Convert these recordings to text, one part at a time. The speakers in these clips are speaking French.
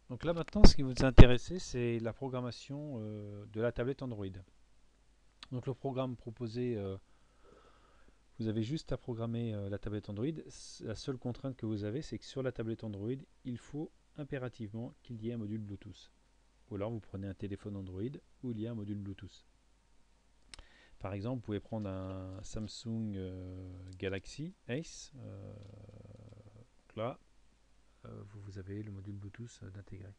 Donc là maintenant, ce qui vous intéresse, c'est la programmation de la tablette Android. Donc le programme proposé, vous avez juste à programmer la tablette Android. La seule contrainte que vous avez, c'est que sur la tablette Android, il faut impérativement qu'il y ait un module Bluetooth. Ou alors vous prenez un téléphone Android où il y a un module Bluetooth. Par exemple, vous pouvez prendre un Samsung Galaxy Ace. Là, vous avez le module Bluetooth d'intégrer.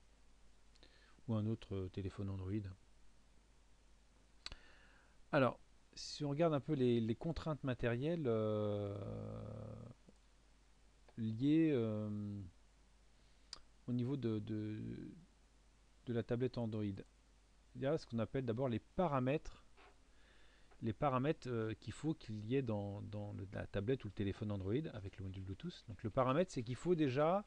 Ou un autre téléphone Android. Alors, si on regarde un peu les contraintes matérielles liées au niveau de la tablette Android, il y a ce qu'on appelle d'abord les paramètres qu'il faut qu'il y ait dans la tablette ou le téléphone Android avec le module Bluetooth. Donc le paramètre, c'est qu'il faut déjà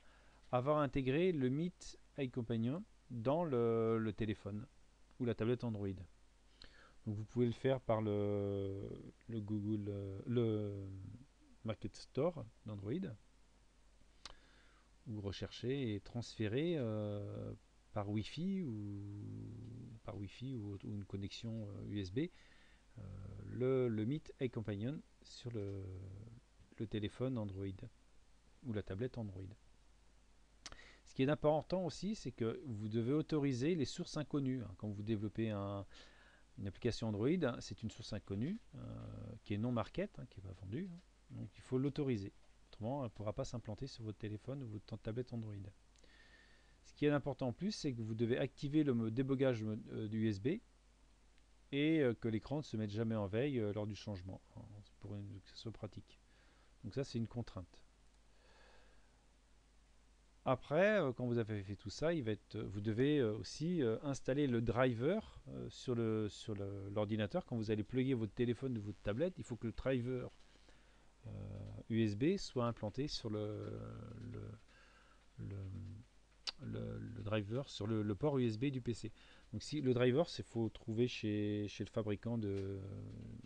avoir intégré le Meet AI Companion dans le téléphone ou la tablette Android. Donc vous pouvez le faire par le Google, le Market Store d'Android, ou rechercher et transférer par Wi-Fi ou une connexion USB le Meet AI Companion sur le téléphone Android ou la tablette Android. Ce qui est important aussi, c'est que vous devez autoriser les sources inconnues. Quand vous développez une application Android, c'est une source inconnue qui est non market, qui n'est pas vendue. Donc il faut l'autoriser. Autrement, elle ne pourra pas s'implanter sur votre téléphone ou votre tablette Android. Ce qui est important en plus, c'est que vous devez activer le débogage du USB et que l'écran ne se mette jamais en veille lors du changement, pour que ce soit pratique. Donc ça, c'est une contrainte. Après, quand vous avez fait tout ça, vous devez aussi installer le driver sur l'ordinateur. Quand vous allez plugger votre téléphone ou votre tablette, il faut que le driver USB soit implanté sur le, le, le driver, sur le port USB du PC. Donc si le driver, il faut trouver chez le fabricant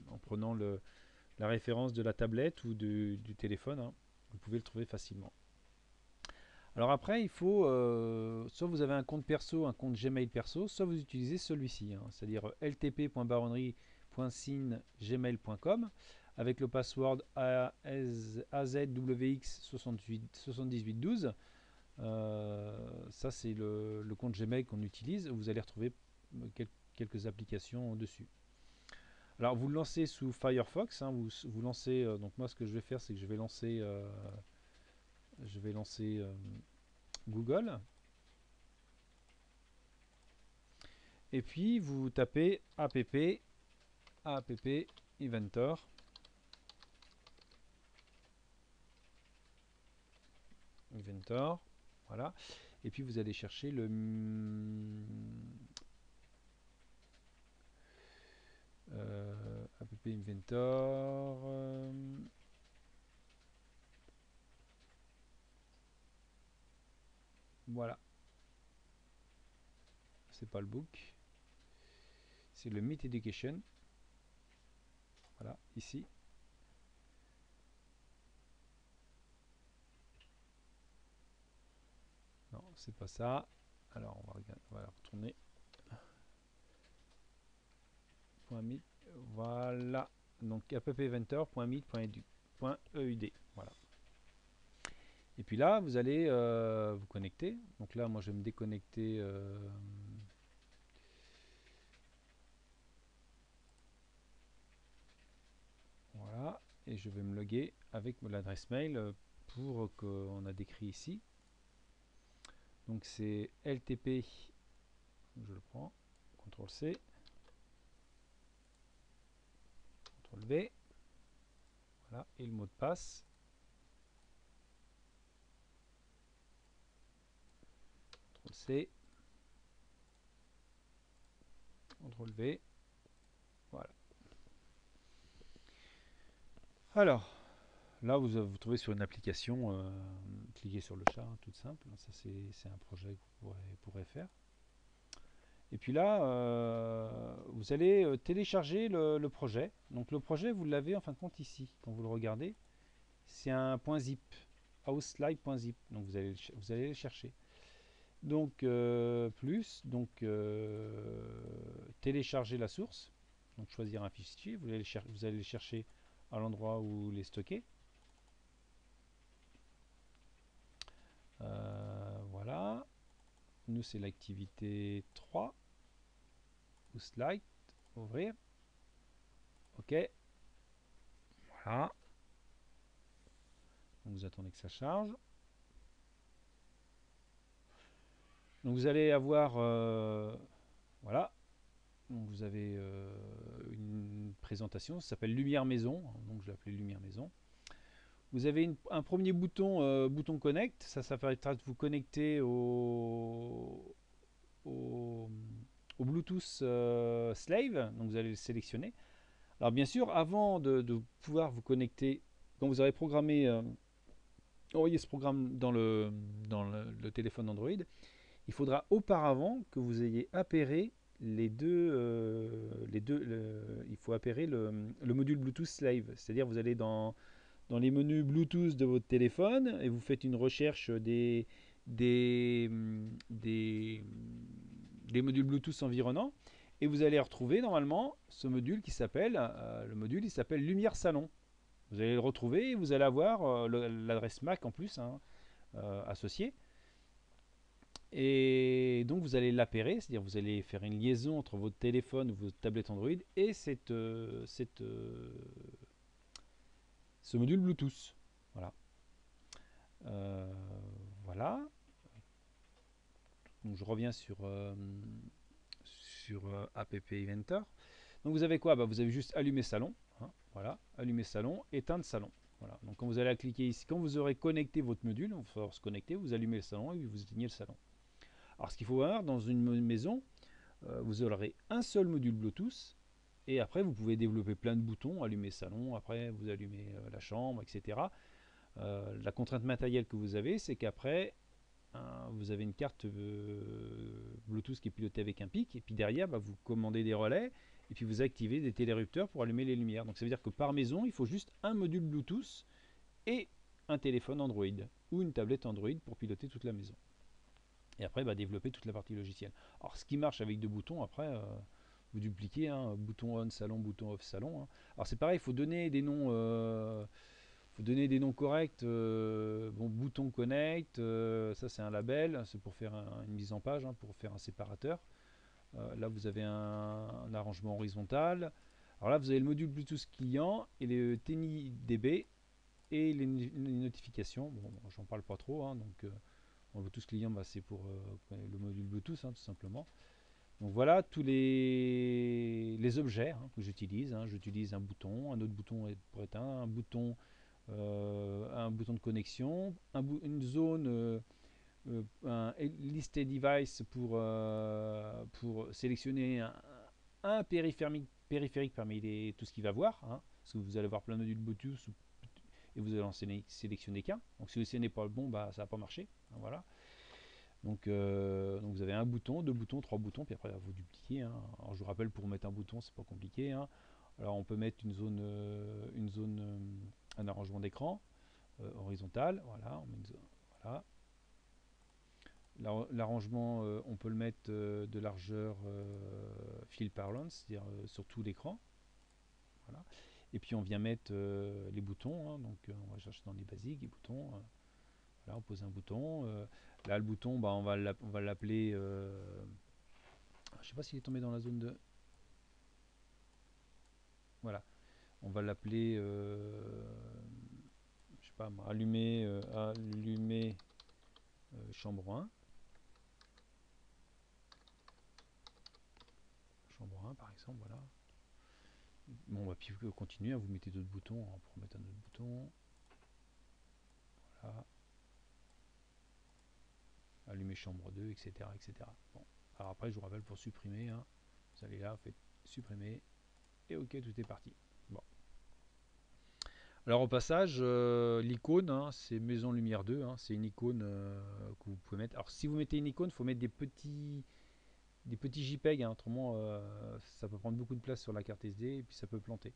en prenant la référence de la tablette ou du téléphone. Vous pouvez le trouver facilement. Alors après, il faut, soit vous avez un compte perso, un compte Gmail perso, soit vous utilisez celui-ci, c'est-à-dire ltp.baronnerie.sin@gmail.com avec le password azwx7812. Ça, c'est le compte Gmail qu'on utilise. Vous allez retrouver quelques applications dessus. Alors, vous le lancez sous Firefox. Vous lancez. Donc, moi, ce que je vais faire, c'est que je vais lancer Google. Et puis vous tapez app inventor. Inventor. Voilà. Et puis vous allez chercher le app inventor. Voilà. C'est pas le book. C'est le Meet Education. Voilà, ici. Non, c'est pas ça. Alors on va retourner. .meet. Voilà. Donc appeventor.meet.edu. Voilà. Et puis là, vous allez vous connecter. Donc là, moi, je vais me déconnecter. Voilà. Et je vais me loguer avec l'adresse mail pour qu'on a décrit ici. Donc c'est LTP. Je le prends. CTRL C. CTRL V. Voilà. Et le mot de passe. CTRL C. CTRL V. Voilà. Alors, là, vous trouvez sur une application, cliquez sur le chat, tout simple. Ça, c'est un projet que vous pourrez faire. Et puis là, vous allez télécharger le projet. Donc le projet, vous l'avez en fin de compte ici, quand vous le regardez. C'est un .zip, houseslide.zip. Donc vous allez le chercher. Donc télécharger la source, donc choisir un fichier, vous allez le chercher à l'endroit où il est stocké. Voilà, nous c'est l'activité 3 ou slide, ouvrir, ok, voilà, donc vous attendez que ça charge. Donc vous allez avoir, voilà, donc vous avez une présentation, ça s'appelle Lumière Maison, donc je l'ai appelé Lumière Maison. Vous avez un premier bouton, bouton Connect, ça permettra de vous connecter au, au Bluetooth Slave, donc vous allez le sélectionner. Alors bien sûr, avant de pouvoir vous connecter, quand vous avez programmé, envoyé ce programme dans le téléphone Android, il faudra auparavant que vous ayez appairé il faut appairer le module Bluetooth Slave. C'est-à-dire vous allez dans les menus Bluetooth de votre téléphone et vous faites une recherche des, des, des modules Bluetooth environnants et vous allez retrouver normalement ce module qui s'appelle, le module il s'appelle Lumière Salon. Vous allez le retrouver et vous allez avoir l'adresse MAC en plus hein, associée. Et donc vous allez l'appairer, c'est-à-dire vous allez faire une liaison entre votre téléphone ou votre tablette Android et ce module Bluetooth. Voilà. Euh, voilà. Donc je reviens sur App Inventor. Donc vous avez quoi? Vous avez juste allumer salon. Hein, voilà, allumer salon, éteindre salon. Voilà. Donc quand vous allez cliquer ici, quand vous aurez connecté votre module, il va falloir se connecter, vous allumez le salon et vous éteignez le salon. Alors ce qu'il faut voir dans une maison, vous aurez un seul module Bluetooth et après vous pouvez développer plein de boutons, allumer salon, après vous allumez la chambre, etc. La contrainte matérielle que vous avez, c'est qu'après vous avez une carte Bluetooth qui est pilotée avec un pic et puis derrière vous commandez des relais et puis vous activez des télérupteurs pour allumer les lumières. Donc ça veut dire que par maison il faut juste un module Bluetooth et un téléphone Android ou une tablette Android pour piloter toute la maison. Et après développer toute la partie logicielle. Alors ce qui marche avec deux boutons, après vous dupliquez, hein, bouton on salon, bouton off salon. Hein. Alors c'est pareil, il faut donner des noms corrects. Bon, bouton connect, ça c'est un label, c'est pour faire une mise en page, hein, pour faire un séparateur. Là vous avez un arrangement horizontal. Alors là vous avez le module Bluetooth client et le TinyDB et les notifications. Bon, j'en parle pas trop, hein, donc le Bluetooth client c'est pour le module Bluetooth, hein, tout simplement. Donc voilà tous les objets hein, que j'utilise. Hein. J'utilise un bouton, un autre bouton pour éteindre, un bouton de connexion, une zone, un listed device pour sélectionner un périphérique parmi tout ce qu'il va voir. Hein, parce que vous allez voir plein de modules Bluetooth et vous allez en sélectionner qu'un. Donc si ce n'est pas le bon, ça ne va pas marcher. Hein, voilà. Donc vous avez un bouton, deux boutons, trois boutons, puis après vous dupliquez. Hein. Alors je vous rappelle, pour mettre un bouton, c'est pas compliqué. Hein. Alors on peut mettre un arrangement d'écran horizontal. Voilà, on met voilà. L'arrangement, on peut le mettre de largeur fill parlance, c'est-à-dire sur tout l'écran. Voilà. Et puis on vient mettre les boutons. Hein. Donc on va chercher dans les basiques, les boutons. Voilà, on pose un bouton. Là, le bouton, on va l'appeler. Je sais pas s'il est tombé dans la zone de. Voilà. On va l'appeler. Je sais pas, allumer chambre 1. Chambre 1, par exemple, voilà. Bon, puis vous continuez, vous mettez d'autres boutons. On peut mettre un autre bouton. Voilà. Allumer chambre 2, etc. etc. Bon. Alors après, je vous rappelle, pour supprimer, hein, vous allez là, vous faites supprimer. Et ok, tout est parti. Bon. Alors au passage, l'icône, hein, c'est Maison Lumière 2, hein, c'est une icône que vous pouvez mettre. Alors si vous mettez une icône, il faut mettre des petits JPEG, hein, autrement ça peut prendre beaucoup de place sur la carte SD et puis ça peut planter.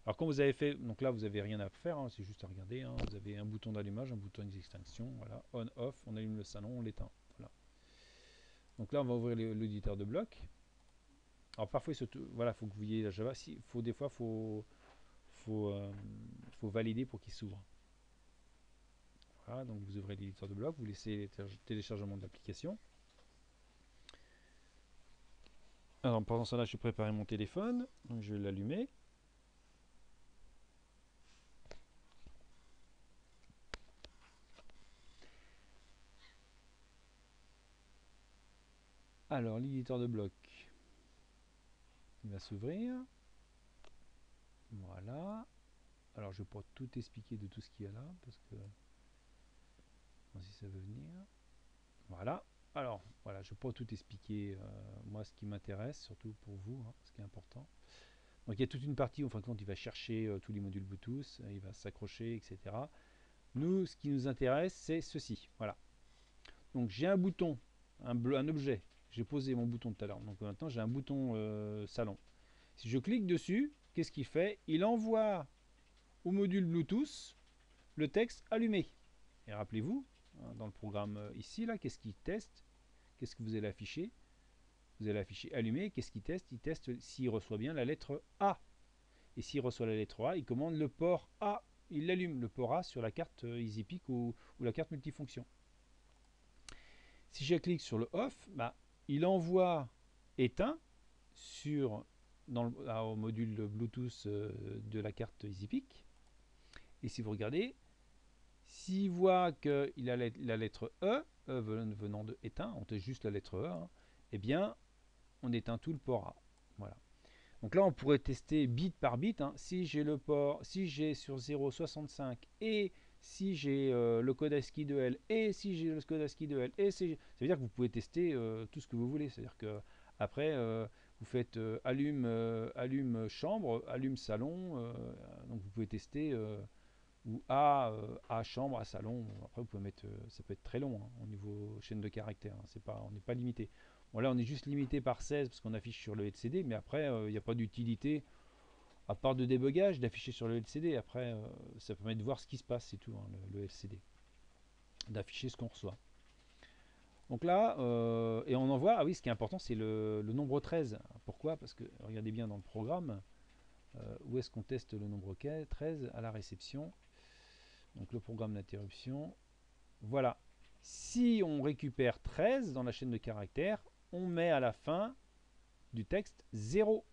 Alors quand vous avez fait, donc là vous n'avez rien à faire, hein, c'est juste à regarder, hein, vous avez un bouton d'allumage, un bouton d'extinction, voilà, on, off, on allume le salon, on l'éteint. Voilà. Donc là, on va ouvrir l'éditeur de blocs. Alors parfois, voilà, faut que vous voyez la Java. Des fois, faut, faut valider pour qu'il s'ouvre. Voilà, donc vous ouvrez l'éditeur de blocs, vous laissez le téléchargement de l'application. Alors pendant ce temps-là, je vais préparer mon téléphone, donc je vais l'allumer. Alors l'éditeur de blocs, il va s'ouvrir. Voilà. Alors je ne vais pas tout expliquer de tout ce qu'il y a là, parce que si ça veut venir. Voilà. Alors voilà, je ne vais pas tout expliquer. Moi, ce qui m'intéresse, surtout pour vous, hein, ce qui est important. Donc il y a toute une partie où en fin de compte il va chercher tous les modules Bluetooth, il va s'accrocher, etc. Nous, ce qui nous intéresse, c'est ceci. Voilà. Donc j'ai un bouton, un objet. J'ai posé mon bouton tout à l'heure. Donc maintenant j'ai un bouton salon. Si je clique dessus, qu'est-ce qu'il fait? Il envoie au module Bluetooth le texte allumé. Et rappelez-vous, dans le programme ici, là, qu'est-ce qu'il teste? Qu'est-ce que vous allez afficher? Vous allez afficher allumé. Qu'est-ce qu'il teste? Il teste s'il reçoit bien la lettre A. Et s'il reçoit la lettre A, il commande le port A. Il l'allume, le port A, sur la carte EasyPic ou la carte multifonction. Si je clique sur le off, bah, il envoie éteint au module Bluetooth de la carte EasyPic. Et si vous regardez, s'il voit qu'il a la lettre E venant de éteint, on teste juste la lettre E, hein, eh bien, on éteint tout le port A. Voilà. Donc là, on pourrait tester bit par bit. Hein. Si j'ai le port, si j'ai sur 0,65 et si j'ai le code ASCII de L et si j'ai le code ASCII de L, ça veut dire que vous pouvez tester tout ce que vous voulez. C'est-à-dire que après, vous faites allume chambre, allume salon. Donc vous pouvez tester ou A chambre, A salon. Après, vous pouvez mettre, ça peut être très long hein, au niveau chaîne de caractères. Hein. On n'est pas limité. Bon, là, on est juste limité par 16 parce qu'on affiche sur le LCD, mais après, il n'y a pas d'utilité, à part de débugage, d'afficher sur le LCD. Après, ça permet de voir ce qui se passe, c'est tout, hein, le LCD. D'afficher ce qu'on reçoit. Donc là, et on envoie, ah oui, ce qui est important, c'est le nombre 13. Pourquoi? Parce que, regardez bien dans le programme, où est-ce qu'on teste le nombre 13? À la réception. Donc le programme d'interruption. Voilà. Si on récupère 13 dans la chaîne de caractères, on met à la fin du texte 0.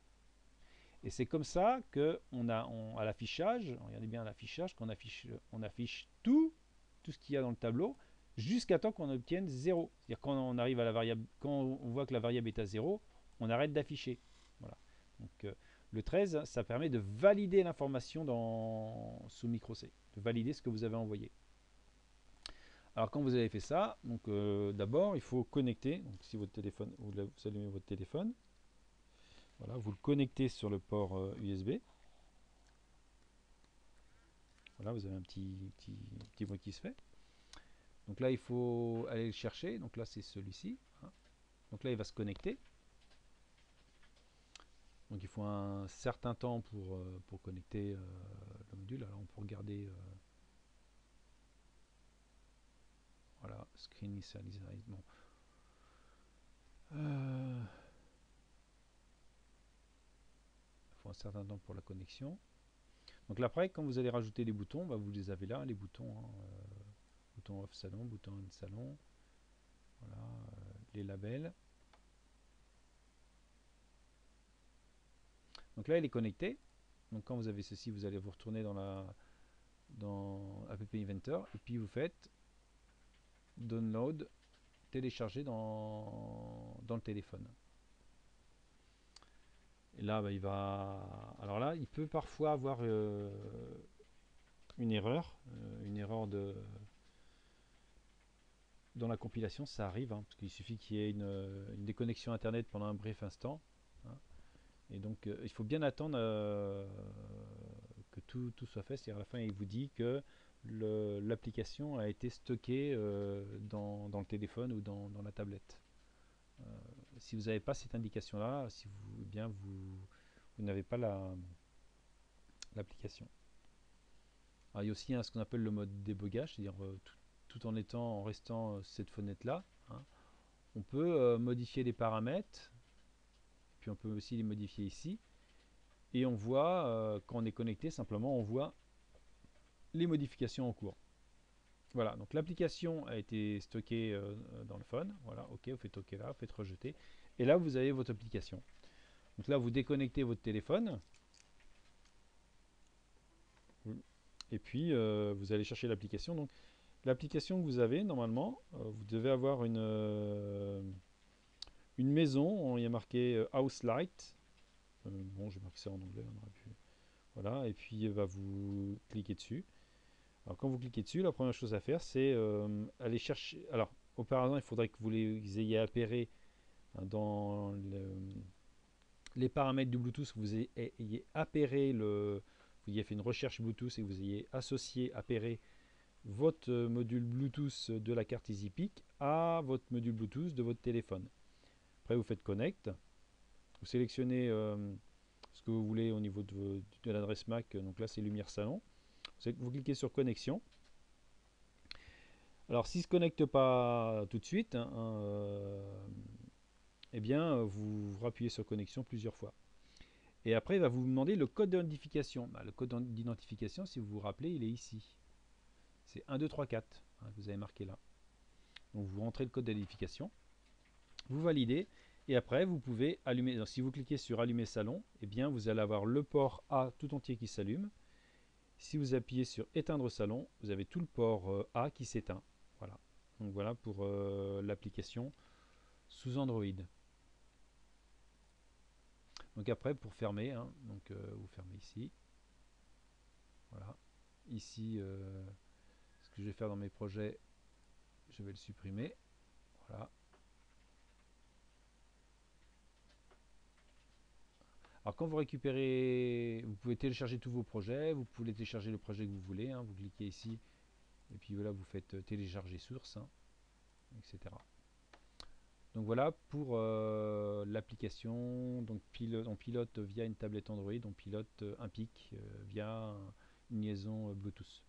Et c'est comme ça que à l'affichage, regardez bien l'affichage, on affiche tout ce qu'il y a dans le tableau jusqu'à temps qu'on obtienne 0. C'est-à-dire quand on arrive à la variable, quand on voit que la variable est à 0, on arrête d'afficher. Voilà. Donc le 13, ça permet de valider l'information sous micro C, de valider ce que vous avez envoyé. Alors quand vous avez fait ça, donc d'abord il faut connecter. Donc si votre téléphone, vous allumez votre téléphone, voilà, vous le connectez sur le port USB. Voilà, vous avez un petit bruit qui se fait. Donc là il faut aller le chercher. Donc là c'est celui-ci. Hein. Donc là il va se connecter. Donc il faut un certain temps pour connecter le module. Alors on peut regarder. Voilà, screen initialized. Bon. Il faut un certain temps pour la connexion. Donc là après, quand vous allez rajouter les boutons, bah, vous les avez là, les boutons. Hein, bouton off salon, bouton on salon. Voilà, les labels. Donc là, il est connecté. Donc quand vous avez ceci, vous allez vous retourner dans App Inventor et puis vous faites download, télécharger dans le téléphone. Et là, bah, alors là, il peut parfois avoir une erreur dans la compilation, ça arrive, hein, parce qu'il suffit qu'il y ait une déconnexion internet pendant un bref instant. Hein, et donc, il faut bien attendre que tout soit fait. C'est-à-dire à la fin, il vous dit que l'application a été stockée dans le téléphone ou dans la tablette. Si vous n'avez pas cette indication-là, eh bien vous n'avez pas l'application. Il y a aussi ce qu'on appelle le mode débogage, c'est-à-dire tout en restant cette fenêtre-là. Hein, on peut modifier les paramètres, puis on peut aussi les modifier ici, et on voit, quand on est connecté, simplement on voit les modifications en cours. Voilà, donc l'application a été stockée dans le phone. Voilà, ok, vous faites ok là, vous faites rejeter. Et là, vous avez votre application. Donc là, vous déconnectez votre téléphone. Et puis, vous allez chercher l'application. Donc, l'application que vous avez, normalement, vous devez avoir une maison. Il y a marqué House Light. Bon, j'ai marqué ça en anglais. On aurait pu. Voilà, et puis vous cliquez dessus. Alors quand vous cliquez dessus, la première chose à faire, c'est aller chercher. Alors, auparavant, il faudrait que vous les ayez appairés dans les paramètres du Bluetooth, vous ayez appairé vous ayez fait une recherche Bluetooth et vous ayez associé, appairé votre module Bluetooth de la carte EasyPic à votre module Bluetooth de votre téléphone. Après, vous faites Connect. Vous sélectionnez ce que vous voulez au niveau de l'adresse MAC. Donc là, c'est Lumière Salon. Vous cliquez sur Connexion. Alors, s'il ne se connecte pas tout de suite, eh bien, vous appuyez sur Connexion plusieurs fois. Et après, il va vous demander le code d'identification. Le code d'identification, si vous vous rappelez, il est ici. C'est 1, 2, 3, 4. Vous avez marqué là. Donc, vous rentrez le code d'identification. Vous validez. Et après, vous pouvez allumer. Donc, si vous cliquez sur Allumer Salon, eh bien, vous allez avoir le port A tout entier qui s'allume. Si vous appuyez sur Éteindre Salon, vous avez tout le port A qui s'éteint. Voilà. Donc, voilà pour l'application sous Android. Donc après, pour fermer, vous fermez ici. Voilà. Ici, ce que je vais faire dans mes projets, je vais le supprimer. Voilà. Alors quand vous récupérez, vous pouvez télécharger tous vos projets, vous pouvez télécharger le projet que vous voulez. Vous cliquez ici, et puis voilà, vous faites télécharger source, etc. Donc voilà pour l'application. Donc on pilote via une tablette Android, on pilote un PIC via une liaison Bluetooth.